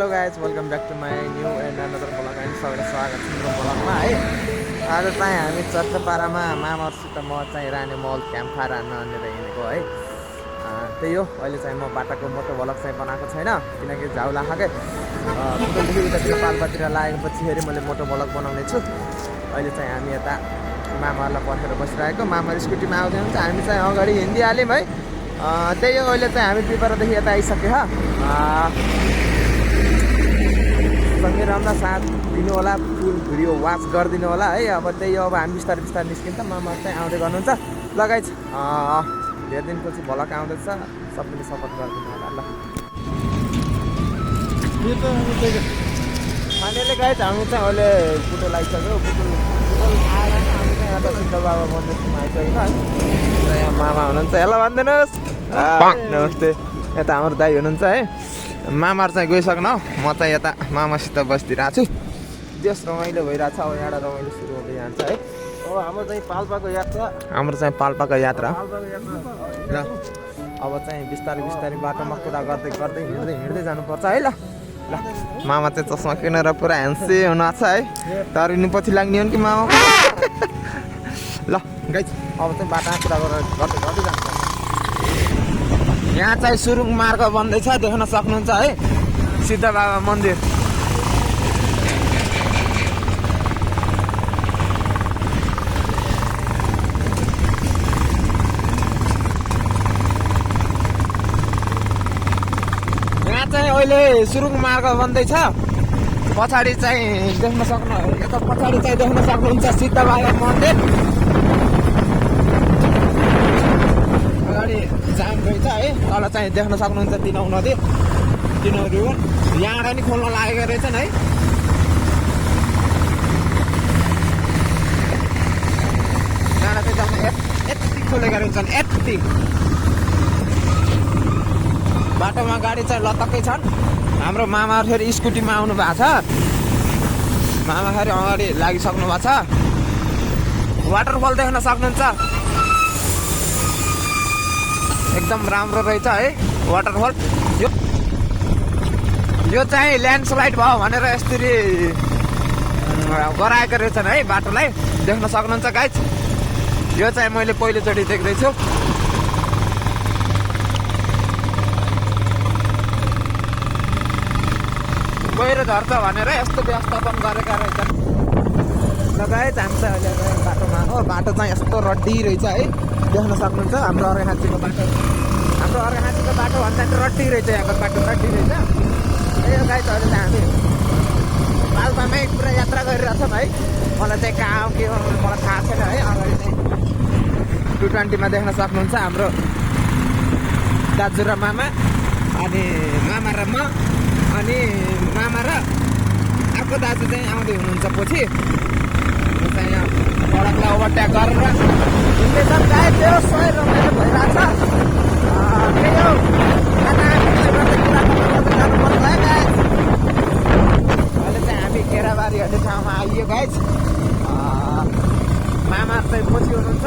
Hello guys welcome back to my new and another blog अनि सबैलाई स्वागत छ मेरो ब्लगमा है। आज चाहिँ हामी चट्टपारामा मामाहरूसित म चाहिँ रानीमहल क्याम्पफायर हान्न भनेर हिँडेको है। त्यही हो, अहिले चाहिँ म बाटाको मोटो भ्लग चाहिँ बनाएको छैन किनकि झाउ लाखाकै पुटुलदेखि उतातिर पाल्पातिर लागेपछि फेरि मैले मोटो भ्लग बनाउने छु। अहिले चाहिँ हामी यता मामाहरूलाई पर्खेर बसिरहेको, मामाहरू स्कुटीमा आउँदै हुन्छ, हामी चाहिँ अगाडि हिँडिहाल्यौँ है। त्यही हो, अहिले चाहिँ हामी पिपरादेखि यता आइसक्यो सँगै राम्रा साथ दिनु होला, फुल भिडियो वाच गरिदिनु होला है। अब त्यही हो, अब हामी बिस्तारै बिस्तारै निस्किन्छ, मामाहरू चाहिँ आउँदै गर्नुहुन्छ। लगाइछ धेरै दिनपछि भ्लग आउँदैछ, सबैले सपोर्ट गरिदिनु होला ल। मानेले गाइज हामी चाहिँ अहिले पुटुल आइसक्यो, पुटुल आएर हामी चाहिँ यहाँ सिद्ध बाबा मन्दिरमा आइसक्यो है। यहाँ मामा हुनुहुन्छ, हेलो भनिदिनुहोस्, नमस्ते। यता हाम्रो दाइ हुनुहुन्छ है। मामाहरू चाहिँ गइसक्नु, म चाहिँ यता मामासित बसिदिरहेको छु। देश रमाइलो भइरहेछ, अब यहाँबाट रमाइलो सुरु हुँदै जान्छ है। अब हाम्रो चाहिँ पाल्पाको यात्रा ल। अब चाहिँ बिस्तारै बिस्तारै बाटोमा कुरा गर्दै गर्दै हिँड्दै जानुपर्छ है ल। ल मामा चाहिँ चस्मा किनेर पुरा ह्यान्से हुनुहुन्छ है, तरिनु पछि लाग्ने हो कि मामा ल गाइज अब चाहिँ बाटोमा कुरा गर्दै जान्छ। यहाँ चाहिँ सुरुङ मार्ग बन्दैछ, देख्न सक्नुहुन्छ है, सिद्ध बाबा मन्दिर। यहाँ चाहिँ अहिले सुरुङ मार्ग बन्दैछ, पछाडि चाहिँ देख्न सक्नुहुन्छ सिद्ध बाबा मन्दिर। जाम रहेछ है, तल चाहिँ देख्न सक्नुहुन्छ तिनौँ नदी, तिनीहरू यहाँ नि खोल्न लागेको रहेछन् है। यहाँ चाहिँ यति खोलेका रहेछन्, यति बाटोमा गाडी चाहिँ लतक्कै छन्। हाम्रो मामाहरू फेरि स्कुटीमा आउनु भएको छ, मामा फेरि अगाडि लागिसक्नु भएको छ। वाटरफल देख्न सक्नुहुन्छ, एकदम राम्रो रहेछ है वाटरफल। यो चाहिँ ल्यान्डस्लाइड भयो भनेर यसरी गराएको रहेछन् है बाटोलाई, देख्न सक्नुहुन्छ गाइज। यो चाहिँ मैले पहिलोचोटि देख्दैछु। पहिरो झर्छ भनेर यस्तो व्यवस्थापन गरेका रहेछन्। लगायत हामी चाहिँ अहिले बाटोमा हो, बाटो चाहिँ यस्तो रड्डी रहेछ है, देख्न सक्नुहुन्छ। हाम्रो अर्घाँचीको बाटो भन्दा रड्डी रहेछ, यहाँको बाटो रड्डी रहेछ। यो गाइज अहिले चाहिँ हामी पाल्पामै पुरा यात्रा गरिरहेछौँ है। मलाई चाहिँ कहाँ के हो मलाई थाहा छैन है। अगाडि चाहिँ 220मा देख्न सक्नुहुन्छ हाम्रो दाजु र मामा, अनि मामा र म, अनि मामा र अर्को दाजु चाहिँ आउँदै हुनुहुन्छ पछि। चाहिँ यहाँ सडकलाई ओभरटेक गरेर हिँड्दैछन् गाइज, त्यो सबै रमाइलो भइरहेछ। त्यही हो, जानुपर्छ है गाइज। अहिले चाहिँ हामी केराबारी भन्ने ठाउँमा आइयो गाइज। मामाहरू चाहिँ पछि हुनुहुन्छ,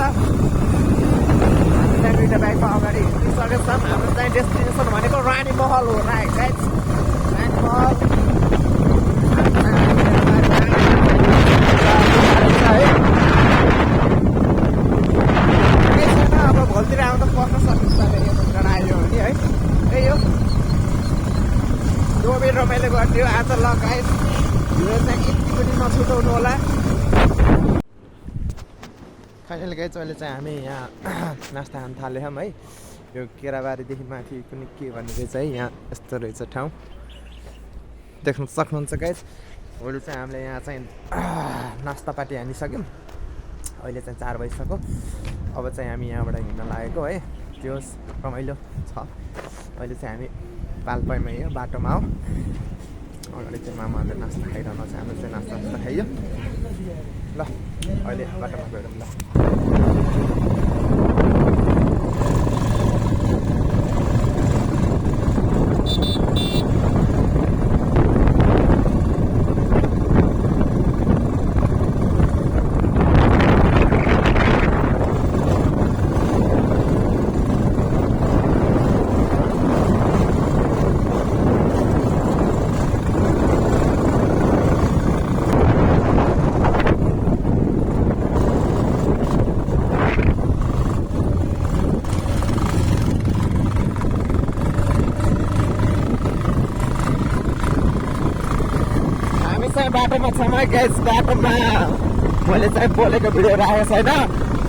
हामी चाहिँ दुईवटा बाइकमा अगाडि हिँडिसकेको छौँ। हाम्रो चाहिँ डेस्टिनेसन भनेको रानीमहल हो राइट गाइज, रानीमहल। अब भोलितिर आउँदा पर्न सक्नुहुन्छ आयो भने है। त्यही हो, डोबी रमाइलो गरिदियो आज ल गाइस। यो चाहिँ यति पनि नछुटाउनु होला। फाइनल गाइस अहिले चाहिँ हामी यहाँ नास्ता खान थाल्यौँ है। यो केराबारीदेखि माथि कुनै के भन्ने रहेछ है, यहाँ यस्तो रहेछ ठाउँ, देख्न सक्नुहुन्छ गाइस। अहिले चाहिँ हामीले यहाँ चाहिँ नास्ता पार्टी हानिसक्यौँ। अहिले चाहिँ 4 बजिसक्यो। अब चाहिँ हामी यहाँबाट हिँड्न लागेको है, त्यो रमाइलो छ। अहिले चाहिँ हामी पाल्पामै हो, बाटोमा हो। अगाडि चाहिँ मामाहरूले नास्ता खाइरहनु छ, हाम्रो चाहिँ नास्ता खाइयो ल। अहिले बाटोमा गएर ल। बाटोमा छ म गाइस बाटोमा मैले चाहिँ बोलेको भिडियो राखेको छैन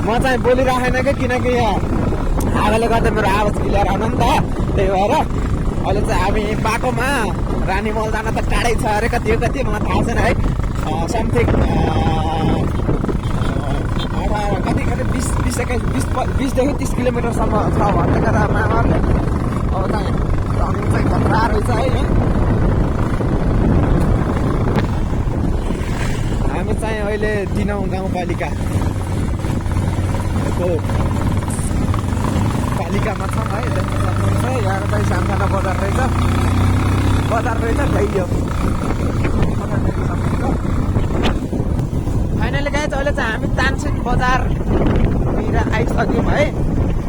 म चाहिँ बोलिराखेन कि किनकि यहाँ हावाले गर्दा मेरो आवाज क्लियर आउन नि त त्यही भएर अहिले चाहिँ हामी बाटोमा रानीमहल जान त टाढै छ अरे कति मलाई थाहा छैन है समथिङ कति 20देखि 30 किलोमिटरसम्म छ भन्दै गर्दा मामाले अब चाहिँ रनिङ चाहिँ खतरा रहेछ है हामी चाहिँ अहिले 3औं गाउँपालिकाको पालिकामा छौँ है देख्न सक्नुहुन्छ यहाँ चाहिँ सानसानो बजार रहेछ भइयो फाइनली गाइज अहिले चाहिँ हामी तानसिन बजारतिर आइसक्यौँ है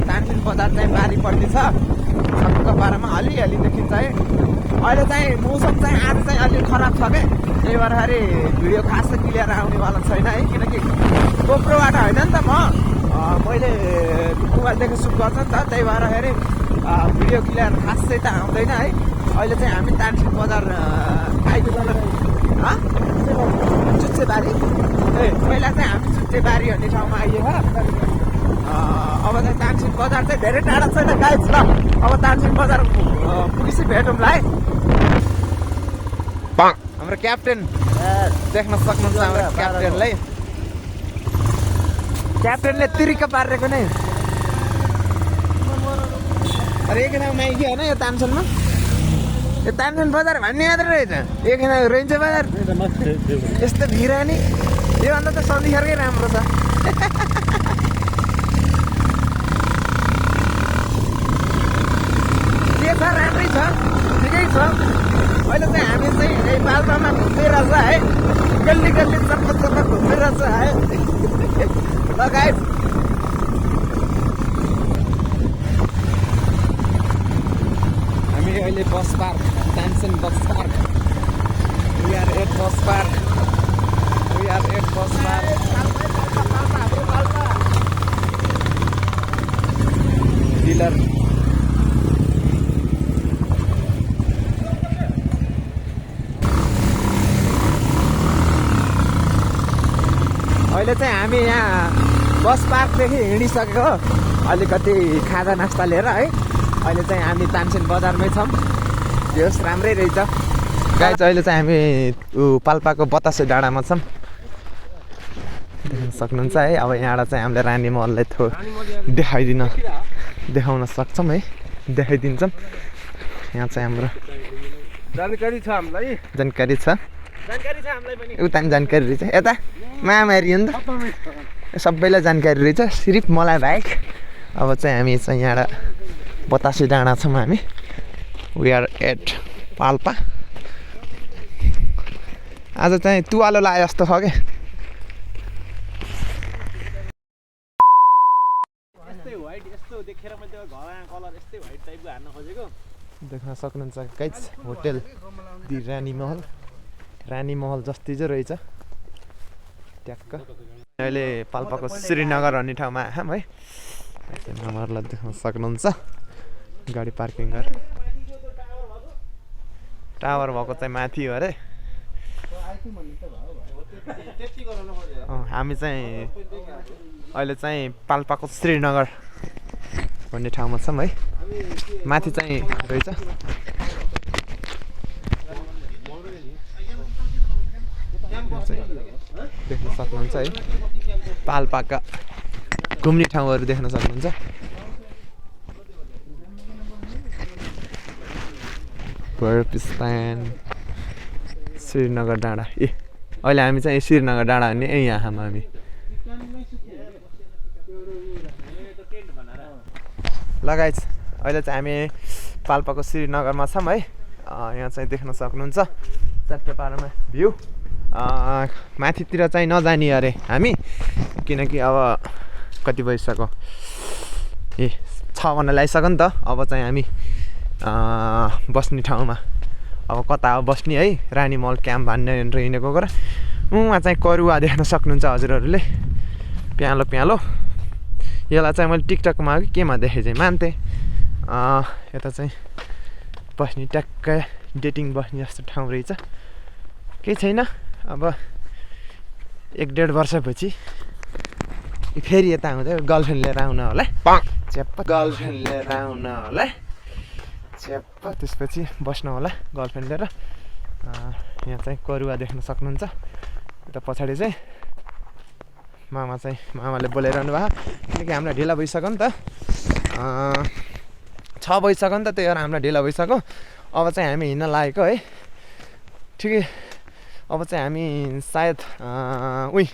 तानसिन बजार चाहिँ बारीपट्टि छ सबको बारेमा अलिअलि देखिन्छ है अहिले चाहिँ मौसम चाहिँ आज चाहिँ अलिक खराब छ क्या त्यही भएर भिडियो खासै क्लियर आउनेवाला छैन है किनकि गोप्रोबाट होइन नि त मैले मोबाइलदेखि सुट गर्छ नि त त्यही भएर भिडियो क्लियर खासै त आउँदैन है अहिले चाहिँ हामी तानसिन बजार आइपुग्न चुच्चेबारी पहिला चाहिँ हामी चुच्चेबारी भन्ने ठाउँमा आइयो अब चाहिँ तानसिन बजार चाहिँ धेरै टाढा छैन गाइज ल अब तानसिन बजार पुगिसी भेटौँला है हाम्रो क्याप्टेन देख्न सक्नुहुन्छ हाम्रो क्याप्टेनलाई क्याप्टेनले तिरिक्क पारेको नै अरे एक ठाउँमा आइगयो होइन यो तानसिनमा यो तानसिन बजार भन्ने याद रहेछ एक ठाउँ रेन्ज बजार यस्तो भिरानी योभन्दा त सन्धिखरकै राम्रो छ के छ राम्रै छ ठिकै छ अहिले चाहिँ हामी चाहिँ पाल्पामा घुमिरहेछ है गल्ली चप्पा घुमिरहेछ है ल गाइस हामी अहिले bus park Tansen bus park we are at bus park डिलर अहिले चाहिँ हामी यहाँ बस पार्कदेखि हिँडिसकेको अलिकति खाजा नास्ता लिएर है अहिले चाहिँ हामी तानसिन बजारमै छौँ होस् राम्रै रहेछ गाइस अहिले चाहिँ हामी पाल्पाको बतासे डाँडामा छौँ देख्न सक्नुहुन्छ है अब यहाँबाट चाहिँ हामीले रानीमहललाई देखाउन सक्छौँ है देखाइदिन्छौँ यहाँ चाहिँ हाम्रो जानकारी छ उता पनि जानकारी रहेछ यता महामारी हो नि त सबैलाई जानकारी रहेछ सिर्फ मलाई बाहेक अब चाहिँ हामी चाहिँ यहाँबाट बतासे डाँडा छौँ हामी वी आर एट पाल्पा आज चाहिँ तुवालो लाए जस्तो छ क्या देख्न सक्नुहुन्छ गाइज होटेल दि रानीमहल जस्तै चाहिँ रहेछ ट्याक्क अहिले पाल्पाको श्रीनगर भन्ने ठाउँमा आयौँ है नम्बरलाई देख्न सक्नुहुन्छ गाडी पार्किङ गरेर टावर भएको चाहिँ माथि हो अरे हामी चाहिँ अहिले चाहिँ पाल्पाको श्रीनगर भन्ने ठाउँमा छौँ है माथि चाहिँ रहेछ देख्न सक्नुहुन्छ है पाल्पाका घुम्ने ठाउँहरू देख्न सक्नुहुन्छ श्रीनगर डाँडा अहिले हामी चाहिँ श्रीनगर डाँडा भन्ने यहाँ हामी लगाइज अहिले चाहिँ हामी पाल्पाको श्रीनगरमा छौँ है यहाँ चाहिँ देख्न सक्नुहुन्छ चारपारमा भ्यू माथितिर चाहिँ नजाने अरे हामी किनकि अब कति बजिसक्यो 6 बन्न लागिसक्यो नि त अब चाहिँ हामी बस्ने ठाउँमा अब कता अब बस्ने है रानीमहल क्याम्प भन्ने हिँडेको गएर उहाँ चाहिँ करुवा देख्न सक्नुहुन्छ हजुरहरूले प्यालो यसलाई चाहिँ मैले टिकटकमा केमा देखेँ चाहिँ मान्थेँ यता चाहिँ बस्ने ट्याक्कै डेटिङ बस्ने जस्तो ठाउँ रहेछ केही छैन अब 1-1.5 वर्षपछि फेरि यता आउँदै गर्लफ्रेन्ड लिएर आउन होला च्याप्प गर्लफ्रेन्ड लिएर आउन होला च्याप्प त्यसपछि बस्न होला गर्लफ्रेन्ड लिएर यहाँ चाहिँ करुवा देख्न सक्नुहुन्छ यता पछाडि चाहिँ मामाले बोलाइरहनु भयो किनकि हामीलाई ढिला भइसक्यो नि त 6 बजिसक्यो नि त त्यही भएर हामीलाई ढिला भइसक्यो अब चाहिँ हामी हिँड्न लागेको है ठिकै अब चाहिँ हामी सायद उही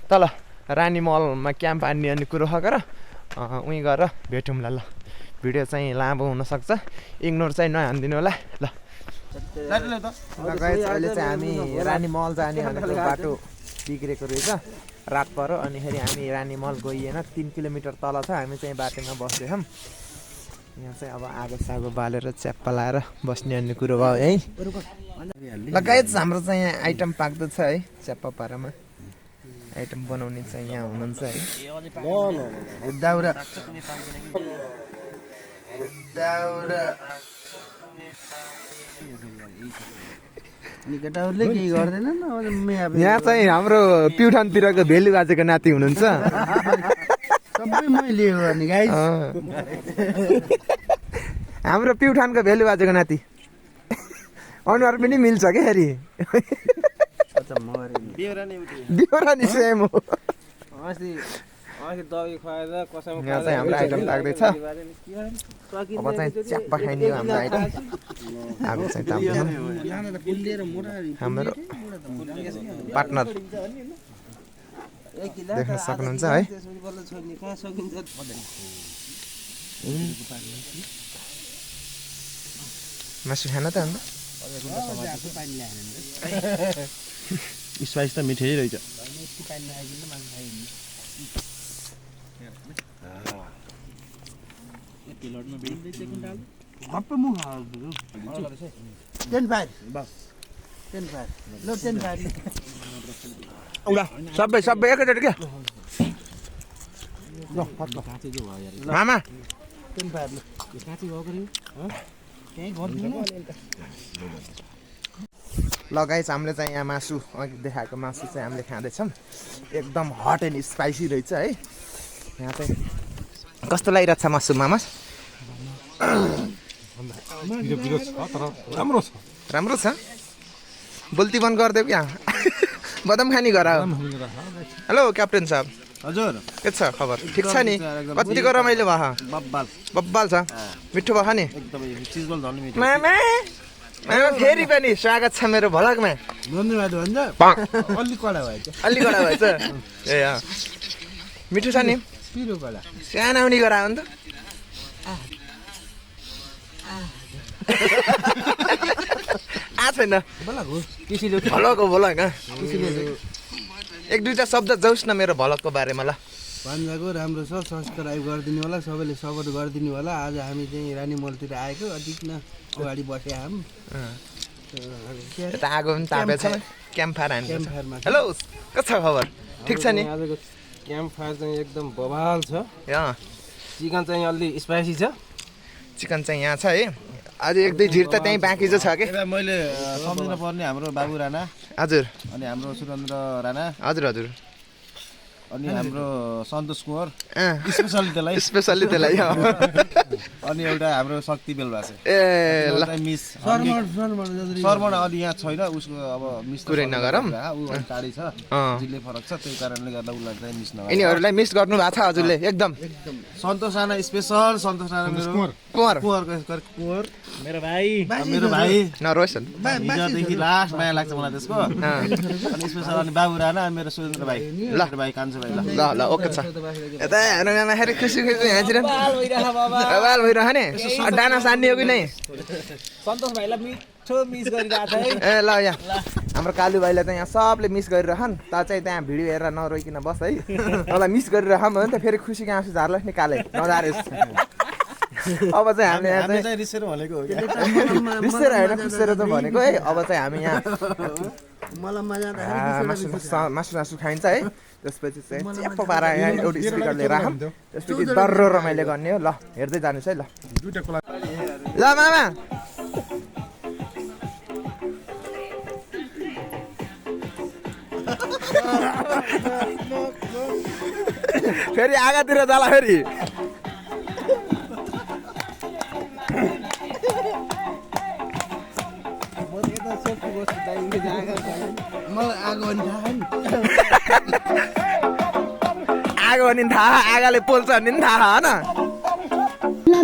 तल रानीमहलमा क्याम्प हान्ने अनि कुरो सकेर उहीँ गएर भेटौँला ल भिडियो चाहिँ लामो हुनसक्छ इग्नोर चाहिँ नहानिदिनु होला ल अहिले चाहिँ हामी रानीमहल जाने भनेको बाटो बिग्रेको रहेछ रात पऱ्यो अनिखेरि हामी रानीमहल गइएन 3 किलोमिटर तल छ हामी चाहिँ बाटोमा बस्दैछौँ यहाँ चाहिँ अब आगो सागो बालेर च्याप्पा लाएर बस्ने अन्य कुरो भयो है लगायत हाम्रो चाहिँ यहाँ आइटम पाक्दैछ है च्याप्पा पारामा आइटम बनाउने चाहिँ यहाँ हुनुहुन्छ है दाउरा केटाहरूले केही गर्दैनन् यहाँ चाहिँ हाम्रो प्युठानतिरको भेलु बाजेको नाति हुनुहुन्छ सबै मैले लिएको नि गाइस हाम्रो प्युठानको भेलु बाजेको नाति अनुहार पनि मिल्छ क्या फेरि बिहोरानी सेम हो यहाँ चाहिँ हाम्रो आइटम लाग्दैछ अब चाहिँ च्याप्पा खाइने हो हाम्रो आइटम आगो चाहिँ ताप्दैछौँ हाम्रो पार्टनर देख्न सक्नुहुन्छ है मासु खान त अन्त स्पाइस त मिठै रहेछ सबै एकैचोटि क्या मामा लगाइस हामीले चाहिँ यहाँ मासु अघि देखाएको मासु चाहिँ हामीले खाँदैछौँ एकदम हट एन्ड स्पाइसी रहेछ है यहाँ चाहिँ कस्तो लागिरहेको छ मासु मामा राम्रो छ बोल्ती बन्द गरिदेऊ क्या बदाम खानी गर हेलो क्याप्टेन साहब हजुर के छ खबर ठिक छ नि कतिको रमाइलो भयो बब्बाल छ मिठो भयो नि मामा मामा फेरि पनि स्वागत छ मेरो भलकमा धन्यवाद भन्छ अलि कडा भएछ ए मिठो छ नि पिरो कडा सानाउनी गरायो नि त छैन भलक एक दुईटा शब्द जाओस् न मेरो भलकको बारेमा ल भन्दाको राम्रो छ सब्सक्राइब गरिदिनु होला सबैले सपोर्ट गरिदिनु होला आज हामी चाहिँ रानीमहलतिर आएको अधिक न अगाडि बसे हाम यता आगो पनि तापेछ क्याम्पफायर हान्नु हेलो के छ खबर ठिक छ नि आजको क्याम्पफायर चाहिँ एकदम बवाल छ चिकन चाहिँ अलि स्पाइसी छ चिकन चाहिँ यहाँ छ है आज एक दुई ढिर त त्यहीँ बाँकी चाहिँ छ कि मैले सम्झिनु पर्ने हाम्रो बाबु राणा हजुर अनि हाम्रो सुरेन्द्र राणा हजुर अनि हाम्रो सन्तोष कुँवर स्पेसल्ली त्यसलाई अनि एउटा हाम्रो शक्ति बेलबासे ए ल मिस शर्मण अलि यहाँ छैन उसको अब मिस कुरै नगरौँ ऊ टाढी छ जिल्ले फरक छ त्यही कारणले गर्दा उसलाई चाहिँ मिस नगर्नु यिनीहरूलाई मिस गर्नु भएको छ हजुरले एकदम सन्तोष राणा स्पेसल सन्तोष राणा मेरो कुँवर मेरो भाइ नरोस् हिजोदेखि लास्ट माया लाग्छ मलाई त्यसको अनि स्पेसल अनि बाबु राणा अनि मेरो सुरेन्द्र भाइ भाइ कान्छो भाइ ल ओके छ यता हेर्नुमा फेरि खुसी यहाँतिर बाल भइरह नि डाना सान्ने हो कि नै सन्तोष भाइलाई मिठो मिस गरिरहेको छ है ए ल यहाँ हाम्रो कालु भाइलाई त यहाँ सबले मिस गरिरहन् त चाहिँ त्यहाँ भिडियो हेरेर नरोइकन बस है मलाई मिस गरिरहँ भने त फेरि खुसीको आँसु झार्ला निकाले नझारेस् अब चाहिँ हामीले यहाँ चाहिँ रिसेर भनेको हो रिसेर होइन खुसेर त भनेको है अब चाहिँ हामी यहाँ मासु खाइन्छ है त्यसपछि चाहिँ च्याप्पो पारा यहाँ एउटा स्पिकरले राखौँ त्यसपछि डर्रो रमाइलो गर्ने हो ल हेर्दै जानुहोस् है ल ल मामा फेरि आगातिर जाला फेरि आगो भने थाहा आगाले पोल्छ भने पनि थाहा होइन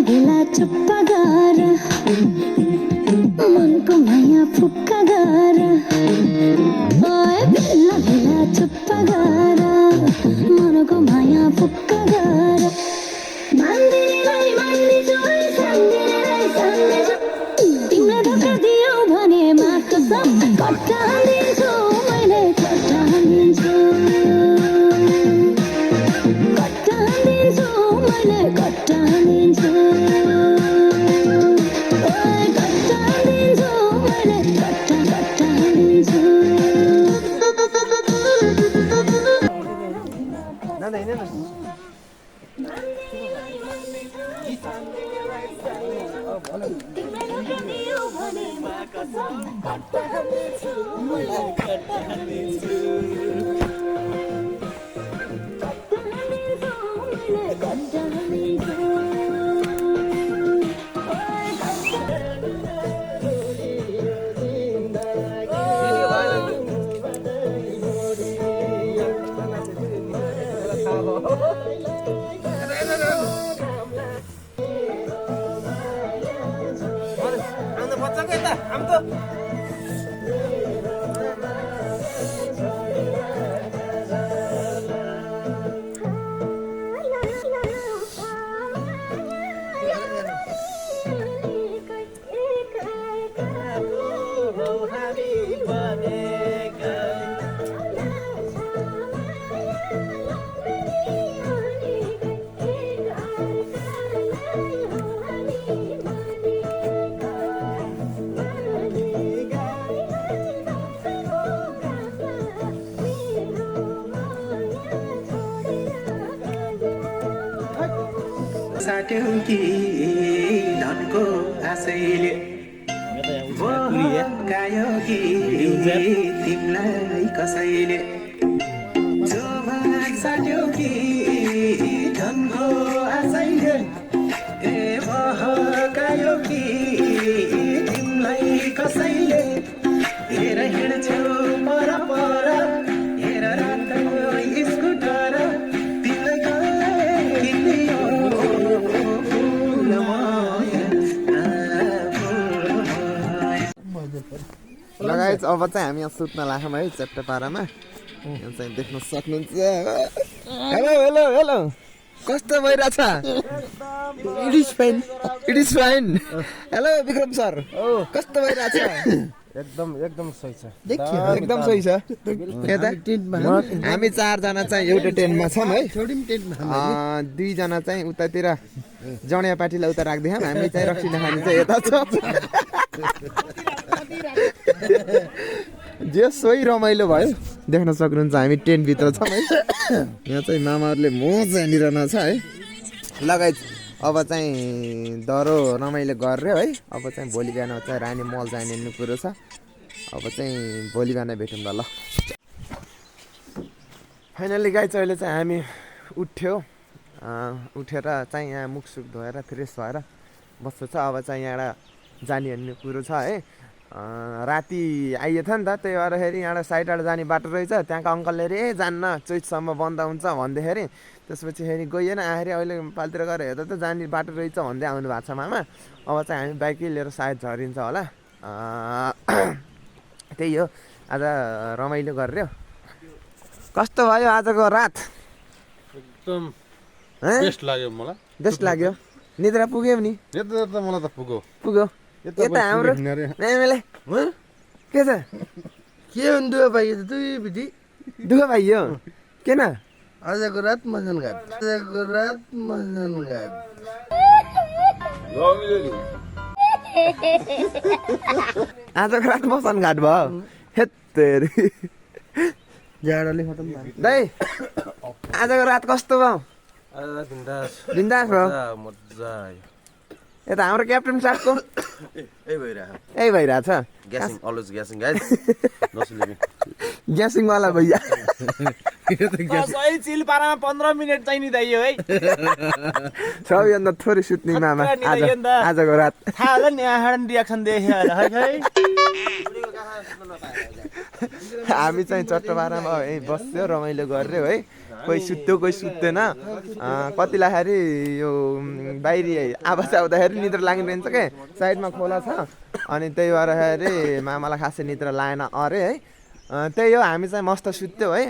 भेला चुप्पा गर मनको माया फुक्का गर ओए भेला भेला चुप्पा गर मनको माया फुक्का गर मान्दिनीलाई मान्दिछु सम्झिनेलाई सम्झिछु तिमीलाई धोका दियो भने मात्र सब कट्टा हालिदिन्छु मैले कट्टा हालिदिन्छु कट्टा हालिदिन्छु मैले कट्टा हालिदिन्छु साट्यौ कि धनको आशैले कायो कि तिमीलाई कसैले जोमा साट्यौ कि धनको आशैले ए बहकायो कि तिमीलाई कसैले हेर हिँड्छौ पर पर हेर रातो स्कुटर लगायत अब चाहिँ हामी यहाँ सुत्न लाग्छौँ है चेप्टे पारामा यहाँ चाहिँ देख्न सक्नुहुन्छ हेलो हेलो हेलो कस्तो भइरहेछ it is fine hello Vikram sir कस्तो भइरहेछ एकदम सही छ एकदम सही छ यता हामी 4 जना चाहिँ एउटा टेन्टमा छौँ है 2 जना चाहिँ उतातिर जडिया पार्टीलाई उता राख्दैछौँ हामी चाहिँ रक्सी नखाने चाहिँ यता छौँ जे सोही रमाइलो भयो देख्न सक्नुहुन्छ हामी टेन्टभित्र छौँ है यहाँ चाहिँ मामाहरूले मोज हानिरहन छ है लगायत अब चाहिँ दह्रो रमाइलो गरेर है अब चाहिँ भोलि बिहान चाहिँ रानीमहल जाने कुरो छ अब चाहिँ भोलि बिहान भेटौँ ल फाइनली गाइज अहिले चाहिँ हामी उठ्यो उठेर चाहिँ यहाँ मुखसुख धोएर फ्रेस भएर बस्छु छ अब चाहिँ यहाँबाट जाने भन्ने कुरो छ है राति आइएछ नि त त्यही भएर यहाँबाट साइडबाट जाने बाटो रहेछ त्यहाँको अङ्कलले रे जान्न चैतसम्म बन्द हुन्छ भन्दाखेरि त्यसपछि गइएन आखिर अहिले पालतिर गएर हेर्दा त जाने बाटो रहेछ भन्दै आउनु भएको छ मामा अब चाहिँ हामी बाइकै लिएर सायद झरिन्छ होला त्यही हो आज रमाइलो गरेर कस्तो भयो आजको रात एकदम बेस्ट लाग्यो मलाई बेस्ट लाग्यो निद्रा पुग्यो नि निद्रा त मलाई त पुग्यो यता हाम्रो म्यामेले के छ के हुन् दुवै भाइ दुःख भाइयो किन आजको रात मसनघाट आजको रात मसनघाट भयो हेत्तेरी जाडोले खतम भयो दाइ आजको रात कस्तो भयो बिन्दास भयो मजा आयो यता हाम्रो क्याप्टेन साहबको यही भइरहेछ ग्यासिङ अलवेज ग्यासिङ गाइस ग्यासिङ वाला भैया सही चिल पारामा 15 मिनेट चाहिँ नि दाइयो है सबैभन्दा थोरै सुत्ने मामा आजको रात थाहा होला नि यहाँ रियाक्सन देखेँ होला है हामी चाहिँ चट्टपारामा है बस्यो रमाइलो गरेर है कोही सुत्यो कोही सुत्दैन कतिलाई यो बाहिरी आवाज आउँदाखेरि निद्रा लागिरहन्छ के साइडमा खोला छ अनि त्यही भएर मामालाई खासै निद्रा लागेन अरे है त्यही हो हामी चाहिँ मस्त सुत्यो है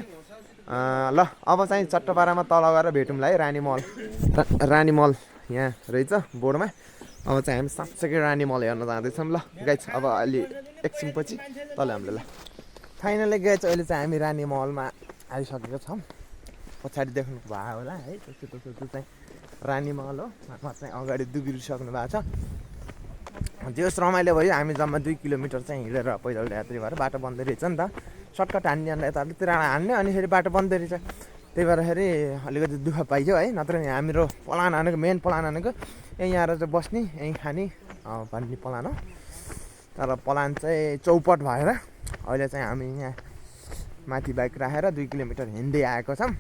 ल अब चाहिँ चट्टपारामा तल गएर भेटौँला है रानीमल यहाँ रहेछ बोर्डमा अब चाहिँ हामी साँच्चैकै रानीमल हेर्न जाँदैछौँ ल गाइज अब अलि एकछिनपछि तल हाम्रो ल फाइनली गाइज अहिले चाहिँ हामी रानीमहलमा आइसकेको छौँ पछाडि देख्नु भयो होला है त्यस्तो चाहिँ रानीमहल हो चाहिँ अगाडि दुबिरिसक्नु भएको छ त्यस रमाइलो भयो हामी जम्मा 2 किलोमिटर चाहिँ हिँडेर पैदल यात्री भएर बाटो बन्दै रहेछ नि त सर्टकट हान्ने यतातिर हान्ने अनि फेरि बाटो बन्दै रहेछ त्यही भएर अलिकति दुःख पाइयो है नत्र हाम्रो प्लान हानेको मेन प्लान हानेको यहाँ आएर चाहिँ बस्ने यहीँ खाने भन्ने प्लान हो तर प्लान चाहिँ चौपट भएर अहिले चाहिँ हामी यहाँ माथि बाइक राखेर 2 किलोमिटर हिँड्दै आएको छौँ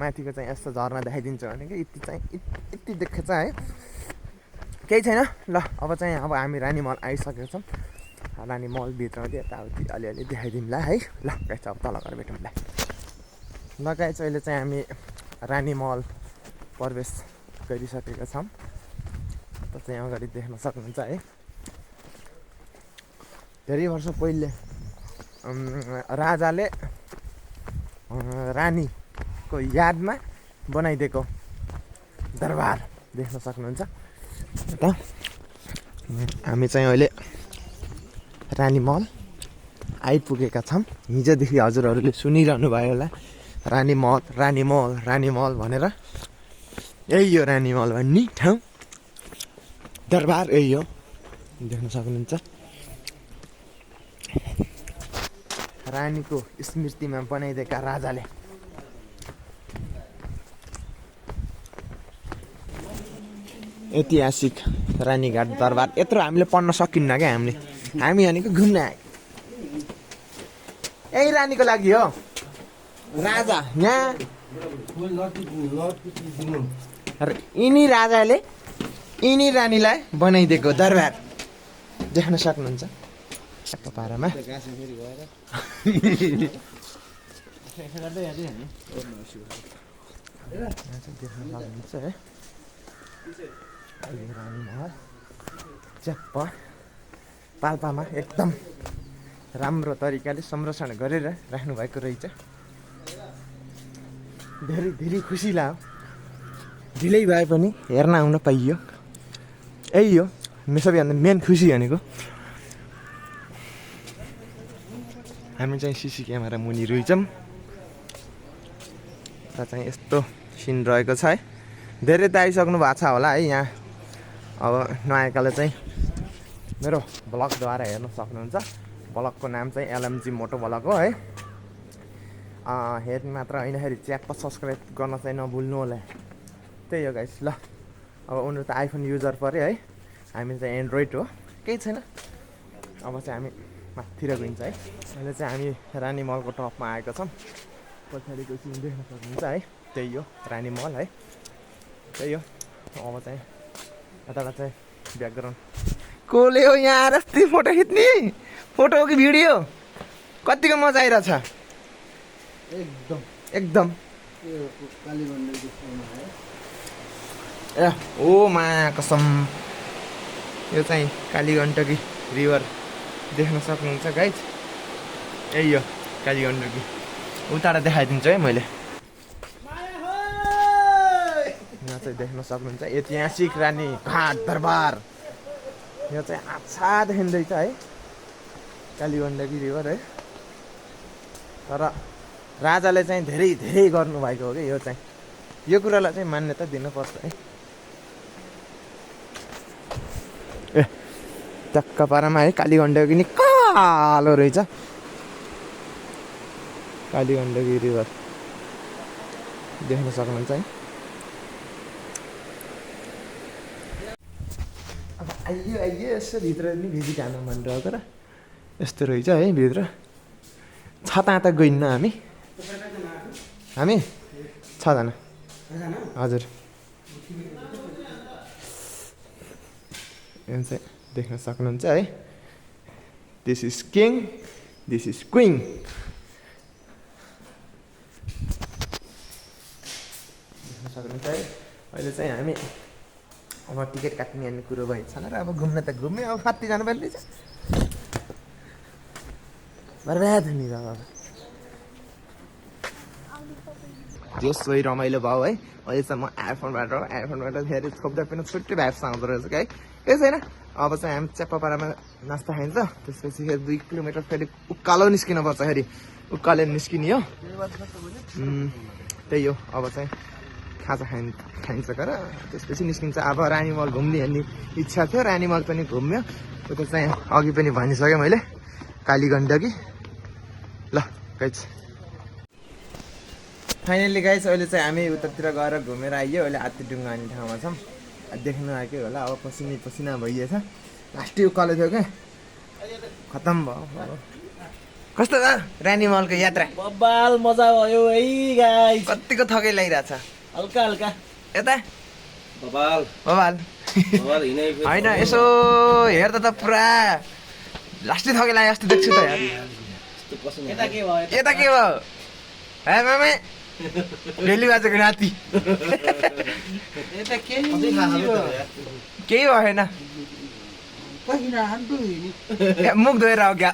माथिको चाहिँ यस्तो झर्ना देखाइदिन्छ भने कि यति देखेछ है केही छैन ल अब चाहिँ अब हामी रानीमहल आइसकेको छौँ रानीमहलभित्र यताउति अलिअलि देखाइदिउँला है ल गाइस अब तल गएर भेटौँला ल गाइस अहिले चाहिँ हामी रानीमहल प्रवेश गरिसकेका छौँ त चाहिँ अगाडि देख्न सक्नुहुन्छ है धेरै वर्ष पहिले राजाले रानीको यादमा बनाइदिएको दरबार देख्न सक्नुहुन्छ त हामी चाहिँ अहिले रानीमहल आइपुगेका छौँ हिजोदेखि हजुरहरूले सुनिरहनु भयो होला रानीमहल भनेर यही हो रानीमहल भन्ने ठाउँ दरबार यही हो देख्न सक्नुहुन्छ रानीको स्मृतिमा बनाइदिएका राजाले ऐतिहासिक रानीघाट दरबार यत्रो हामीले पढ्न सकिन्न क्या हामी भनेको घुम्न आयो यही रानीको लागि हो राजा यहाँ यिनी राजाले यिनी रानीलाई बनाइदिएको दरबार देख्न सक्नुहुन्छ पारामा रानीमहल च्याप्प पाल्पामा एकदम राम्रो तरिकाले संरक्षण गरेर राख्नु भएको रहेछ धेरै खुसी लाग्यो ढिलै भए पनि हेर्न आउन पाइयो यही हो सबैभन्दा मेन खुसी भनेको हामी चाहिँ सिसी क्यामेरा मुनि रहेछौँ र चाहिँ यस्तो सिन रहेको छ है धेरै त आइसक्नु भएको छ होला है यहाँ अब नआएकाले चाहिँ मेरो ब्लगद्वारा हेर्न सक्नुहुन्छ ब्लगको नाम चाहिँ एलएमजी मोटो ब्लग हो है हेर्ने मात्र होइन फेरि च्याप्प सब्सक्राइब गर्न चाहिँ नभुल्नु होला त्यही हो गाइस ल अब उनीहरू त आइफोन युजर पऱ्यो है हामी चाहिँ एन्ड्रोइड हो केही छैन अब चाहिँ हामी माथितिर गइन्छ है अहिले चाहिँ हामी रानीमहलको टपमा आएको छौँ पछाडिको सिन देख्न सक्नुहुन्छ है त्यही हो रानीमहल है त्यही हो अब चाहिँ यताबाट चाहिँ ब्याकग्राउन्ड कसले हो यहाँ आएर यस्तै फोटो खिच्ने फोटो हो कि भिडियो कतिको मजा आइरहेछ एकदम ए ओ मा कसम यो चाहिँ कालीगण्डकी रिभर देख्न सक्नुहुन्छ गाइज यही हो कालीगण्डकी उताबाट देखाइदिन्छु है मैले यहाँ चाहिँ देख्न सक्नुहुन्छ ऐतिहासिक रानी घाट दरबार यो चाहिँ आच्छा देखिँदैछ है कालीगण्डकी रिभर है तर राजाले चाहिँ धेरै गर्नुभएको हो कि यो चाहिँ यो कुरालाई चाहिँ मान्यता दिनुपर्छ है ए टक्क पारामा है कालीगण्डकी नि कालो रहेछ कालीगण्डकी रिभर देख्न सक्नुहुन्छ है अब आइयो यसो भित्र नि भिजिट हाल्न मन रहेको र यस्तो रहेछ है भित्र छता त गइन्न हामी हामी 6 जना हजुर यहाँ चाहिँ देख्न सक्नुहुन्छ है this is king this is queen देख्न सक्नुहुन्छ है अहिले चाहिँ हामी अब टिकट काट्ने अन्य कुरो भएछ र अब घुम्न त घुम्यो अब कति जानु पर्ने छ बर्बाद हुने अब जोस वही रमाइलो भयो है अहिले चाहिँ म एयरफोनबाट फेरि छोप्दा पनि छुट्टै भाइब्स आउँदो रहेछ कि है केही छैन अब चाहिँ हामी च्याप्पापाडामा नास्ता खाइन्छ त्यसपछि फेरि 2 किलोमिटर फेरि उकालो निस्किनु पर्छ फेरि उकालो निस्किने हो त्यही हो अब चाहिँ खाजा खाइन्छ कर त्यसपछि निस्किन्छ अब रानीमहल घुम्ने भन्ने इच्छा थियो रानीमहल पनि घुम्यो त्यो चाहिँ अघि पनि भनिसकेँ मैले कालीगण्डकी ल गाइस फाइनली गाइस अहिले चाहिँ हामी उतातिर गएर घुमेर आइयो अहिले हात्तीडुङ्गा भन्ने ठाउँमा छौँ देख्नु आएकै होला अब पसिना भइएछ लास्टै उकालो थियो क्या खतम भयो कस्तो छ रानीमहलको यात्रा बबाल मजा भयो है गाइस कतिको थकै लागिरहेछ हल्का हल्का यता बबाल बबाल हिँडै होइन यसो हेर्दा त पुरा लास्टै थकै लागे जस्तो देख्छु त यार यता के भयो यता के भयो हे मामे डेली बाजेको नाति यता केही भएन मुख धोएर आऊ क्या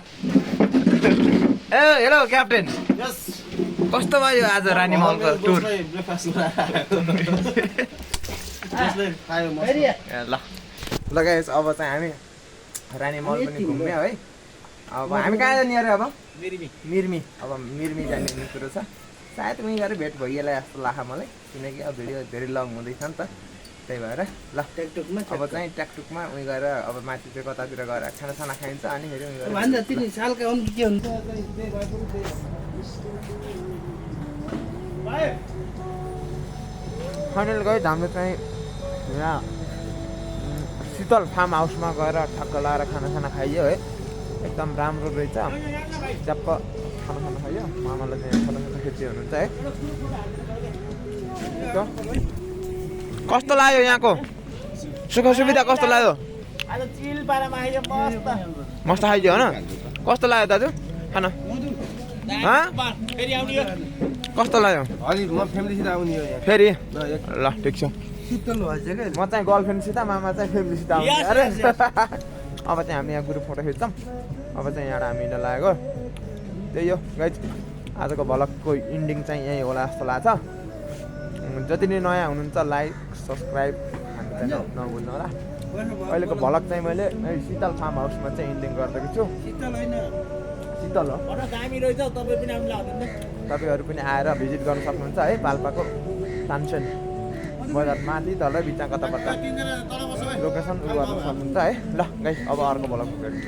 ए हेलो क्याप्टेन कस्तो भयो आज रानीमहलको टुर ल गाइस अब चाहिँ हामी रानीमहल पनि घुम्यो है अब हामी कहाँ जाने अरे अब मिर्मी अब मिर्मी जाने कुरो छ सायद उहीँ गएर भेट भइएला जस्तो लाग्छ मलाई किनकि अब भिडियो धेरै लङ हुँदैछ नि त त्यही भएर ल अब चाहिँ ट्याकटुकमा उहीँ गएर अब माथि चाहिँ कतातिर गएर खानासाना खाइन्छ अनि फेरि फाइनल गयो हाम्रो चाहिँ यहाँ शीतल फार्म हाउसमा गएर ठक्क लगाएर खानासाना खाइयो है एकदम राम्रो रहेछ चप्प खानासाना खाइयो मामाले चाहिँ खानासाना खिच्दै हुनुहुन्छ है कस्तो लाग्यो यहाँको सुख सुविधा कस्तो लाग्यो आज चिल पारामा आयो मस्त मस्त खाइदियो होइन कस्तो लाग्यो दाजु खाना फेरि आउने हो कस्तो लाग्यो हजुर म फ्यामिलीसित आउने हो यहाँ फेरि ल ठिक छ शीतल भएछ क्या म चाहिँ गर्लफ्रेन्डसित मामा चाहिँ फ्यामिलीसित आउने अरे अब चाहिँ हामी यहाँ ग्रुप फोटो खिच्छौँ अब चाहिँ यहाँ हामी हिँड्न लागेको त्यही हो गाइज आजको भ्लगको इन्डिङ चाहिँ यहीँ होला जस्तो लाग्छ जति नै नयाँ हुनुहुन्छ लाइक सब्सक्राइब हामी चाहिँ नभुल्नु होला अहिलेको भ्लग चाहिँ मैले शीतल फार्म हाउसमा चाहिँ इन्डिङ गरिदिएको छु शीतल हो दामी रहेछ तपाईँ पनि आउनु लाग्दैन तपाईँहरू पनि आएर भिजिट गर्न सक्नुहुन्छ है पाल्पाको तानसेन बजार माथि तल बिचमा कताबाट लोकेसन उयो गर्न सक्नुहुन्छ है ल गाइस अब अर्को भ्लग भेट्छ